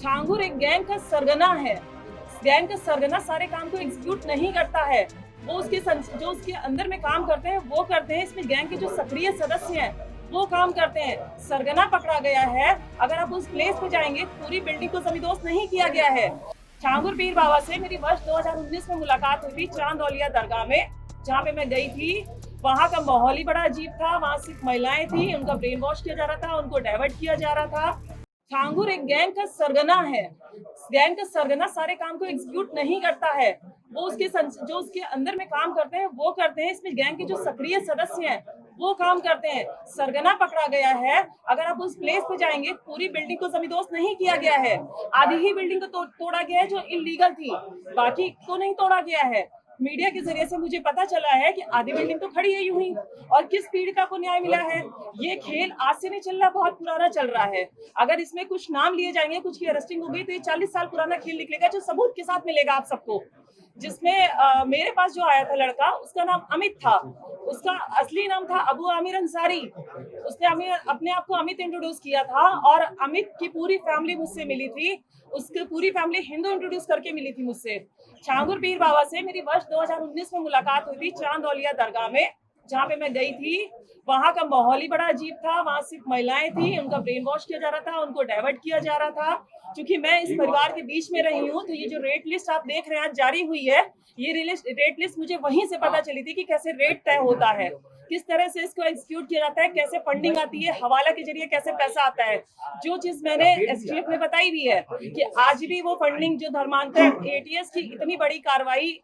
छांगुर एक गैंग का सरगना है। गैंग का सरगना सारे काम को एग्जीक्यूट नहीं करता है, वो जो उसके अंदर में काम करते हैं वो करते हैं। इसमें गैंग के जो सक्रिय सदस्य हैं वो काम करते हैं। सरगना पकड़ा गया है। अगर आप उस प्लेस पे जाएंगे, पूरी बिल्डिंग को जमींदोज नहीं किया गया है। छांगुर पीर बाबा से मेरी वर्ष 2019 में मुलाकात हुई थी चांदौलिया दरगाह में, जहाँ पे मैं गई थी। वहाँ का माहौल ही बड़ा अजीब था। वहाँ सिर्फ महिलाएं थी, उनका ब्रेन वॉश किया जा रहा था, उनको डाइवर्ट किया जा रहा था। छांगुर एक गैंग का सरगना है। गैंग का सरगना सारे काम को एग्जीक्यूट नहीं करता है, वो जो उसके अंदर में काम करते हैं वो करते हैं। इसमें गैंग के जो सक्रिय सदस्य हैं वो काम करते हैं। सरगना पकड़ा गया है। अगर आप उस प्लेस पे जाएंगे, पूरी बिल्डिंग को जमींदोज नहीं किया गया है। आधी ही बिल्डिंग को तोड़ा गया है जो इलीगल थी, बाकी को नहीं तोड़ा गया है। मीडिया के जरिए से मुझे पता चला है कि आधी बिल्डिंग तो खड़ी है यूं ही, और किस पीड़िता को न्याय मिला है। ये खेल आज से नहीं चल रहा, बहुत पुराना चल रहा है। अगर इसमें कुछ नाम लिए जाएंगे, कुछ की अरेस्टिंग हो गई, तो ये 40 साल पुराना खेल निकलेगा, जो सबूत के साथ मिलेगा आप सबको। जिसमें मेरे पास जो आया था लड़का, उसका नाम अमित था। उसका असली नाम था अबू आमिर अंसारी। उसने अपने आप को अमित इंट्रोड्यूस किया था, और अमित की पूरी फैमिली मुझसे मिली थी। उसकी पूरी फैमिली हिंदू इंट्रोड्यूस करके मिली थी मुझसे। छांगुर पीर बाबा से मेरी वर्ष 2019 में मुलाकात हुई थी चांदौलिया दरगाह में, जहाँ पे मैं गई थी। वहाँ का माहौल ही बड़ा अजीब था। वहाँ सिर्फ महिलाएं थी, उनका ब्रेन वॉश किया जा रहा था, उनको डाइवर्ट किया जा रहा था। क्योंकि मैं इस परिवार के बीच में रही हूँ, तो ये जो रेट लिस्ट आप देख रहे हैं आज जारी हुई है, ये रेट लिस्ट मुझे वहीं से पता चली थी कि कैसे रेट तय होता है, किस तरह से इसको एग्जीक्यूट किया जाता है, कैसे फंडिंग आती है, हवाला के जरिए कैसे पैसा आता है। जो चीज मैंने एसटीएफ में बताई भी है कि आज भी वो फंडिंग जो धर्मांतरण एटीएस की इतनी बड़ी कार्रवाई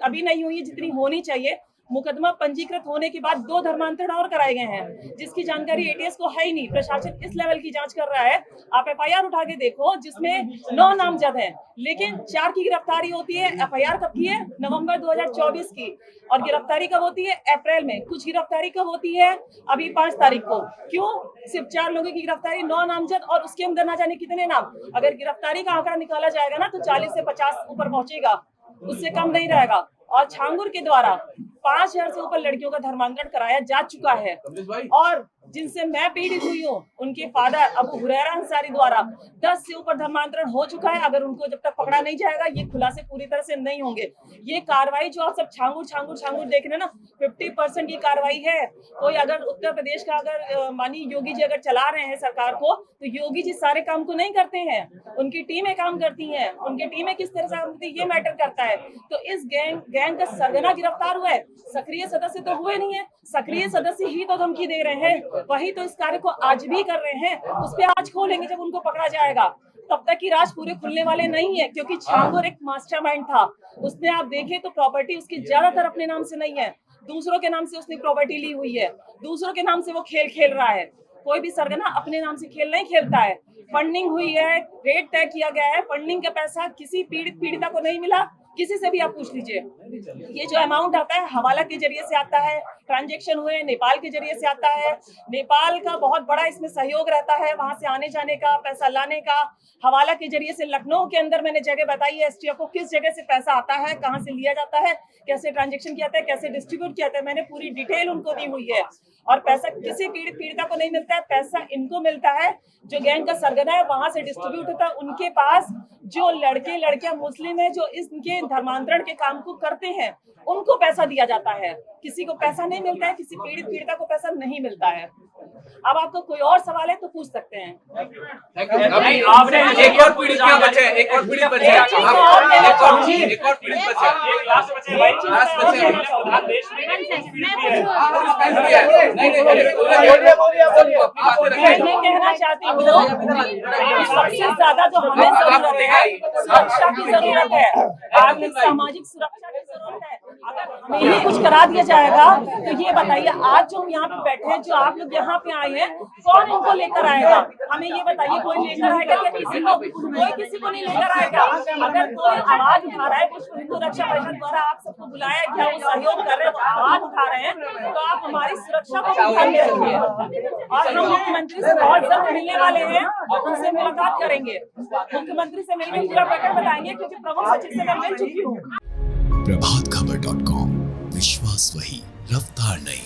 अभी नहीं हुई जितनी होनी चाहिए। मुकदमा पंजीकृत होने के बाद 2 धर्मांतरण और कराए गए हैं, जिसकी जानकारी एटीएस को है ही नहीं। प्रशासन इस लेवल की जांच कर रहा है। आप एफआईआर उठा के देखो, जिसमें 9 नामजद हैं, लेकिन 4 की गिरफ्तारी होती है। एफआईआर कब की है? नवंबर 2024 की। और गिरफ्तारी कब होती है? अप्रैल में। कुछ गिरफ्तारी कब होती है? अभी 5 तारीख को। क्यों सिर्फ 4 लोगों की गिरफ्तारी, 9 नामजद, और उसके अंदर ना जाने कितने नाम। अगर गिरफ्तारी का आंकड़ा निकाला जाएगा ना, तो 40 से 50 ऊपर पहुंचेगा, उससे कम नहीं रहेगा। और छांगुर के द्वारा 5000 से ऊपर लड़कियों का धर्मांतरण कराया जा चुका है। और जिनसे मैं पीड़ित हुई हूँ, उनके फादर अबू हुरैरा अंसारी द्वारा 10 से ऊपर धर्मांतरण हो चुका है। अगर उनको जब तक पकड़ा नहीं जाएगा, ये खुलासे पूरी तरह से नहीं होंगे। ये कार्रवाई जो आप सब छांगुर छांगुर छांगुर देख रहे हैं ना, 50% की कार्रवाई है। कोई अगर उत्तर प्रदेश का अगर मानी योगी जी अगर चला रहे हैं सरकार को, तो योगी जी सारे काम को नहीं करते हैं, उनकी टीमें काम करती हैं। उनकी टीमें किस तरह से काम करती है, ये मैटर करता है। तो इस गैंग का सरगना गिरफ्तार हुआ है, सक्रिय सदस्य तो हुए नहीं है। सक्रिय सदस्य ही तो धमकी दे रहे हैं, वही तो इस कार्य को आज भी कर रहे हैं। उस पर आज खोलेंगे जब उनको पकड़ा जाएगा। तब तक की राज पूरे खुलने वाले नहीं है, क्योंकि छांगुर एक मास्टरमाइंड था। उसने आप देखें तो प्रॉपर्टी उसकी ज्यादातर अपने नाम से नहीं है, दूसरों के नाम से उसने प्रॉपर्टी ली हुई है। दूसरों के नाम से वो खेल खेल रहा है। कोई भी सरगना अपने नाम से खेल नहीं खेलता है। फंडिंग हुई है, रेट तय किया गया है। फंडिंग का पैसा किसी पीड़िता को नहीं मिला, किसी से भी आप पूछ लीजिए। ये जो अमाउंट आता है हवाला के जरिए से आता है, ट्रांजैक्शन हुए नेपाल के जरिए से आता है। नेपाल का बहुत बड़ा इसमें सहयोग रहता है, वहां से आने जाने का, पैसा लाने का। हवाला के जरिए से लखनऊ के अंदर मैंने जगह बताई है एसटीएफ को, किस जगह से पैसा आता है, कहाँ से लिया जाता है, कैसे ट्रांजेक्शन किया जाता है, कैसे डिस्ट्रीब्यूट किया जाता है। मैंने पूरी डिटेल उनको दी हुई है। और पैसा किसी पीड़िता को नहीं मिलता है, पैसा इनको मिलता है। जो गैंग का सरगना है वहां से डिस्ट्रीब्यूट होता है उनके पास। जो लड़के लड़कियां मुस्लिम है, जो इनके धर्मांतरण के काम को करते हैं, उनको पैसा दिया जाता है। किसी को पैसा नहीं मिलता है, किसी पीड़िता को पैसा नहीं मिलता है। अब आपको कोई और सवाल है तो पूछ सकते हैं। अभी आपने एक और पीड़ित क्या बचे हैं? एक और पीड़ित बचे हैं। एक और पीड़ित बचे हैं। लास्ट बचे मैं कहना चाहती हूँ, सबसे ज्यादा जो हमें जरूरत है, सुरक्षा की जरूरत है, आर्थिक सामाजिक सुरक्षा की जरूरत है। अगर हमें ये कुछ करा दिया जाएगा तो ये बताइए, आज जो हम यहाँ पे बैठे हैं, जो आप लोग यहाँ पे आए हैं, कौन इनको लेकर आएगा? हमें ये बताइए, कोई लेकर आएगा क्या? कोई किसी को नहीं लेकर आएगा। अगर कोई आवाज उठा रहा है, विश्व हिंदू रक्षा परिषद द्वारा आप सबको बुलाया गया, वो सहयोग कर रहे हैं, वो आवाज उठा रहे हैं, तो आप हमारी सुरक्षा को ध्यान में रखिए। और हम मुख्यमंत्री से बहुत जल्द मिलने वाले हैं, उनसे मुलाकात करेंगे। मुख्यमंत्री से मिलकर पूरा प्रकरण बताएंगे, क्योंकि प्रमुख सचिव से मैं मिल चुकी हूँ। प्रभातखबर.com, विश्वास वही, रफ्तार नहीं।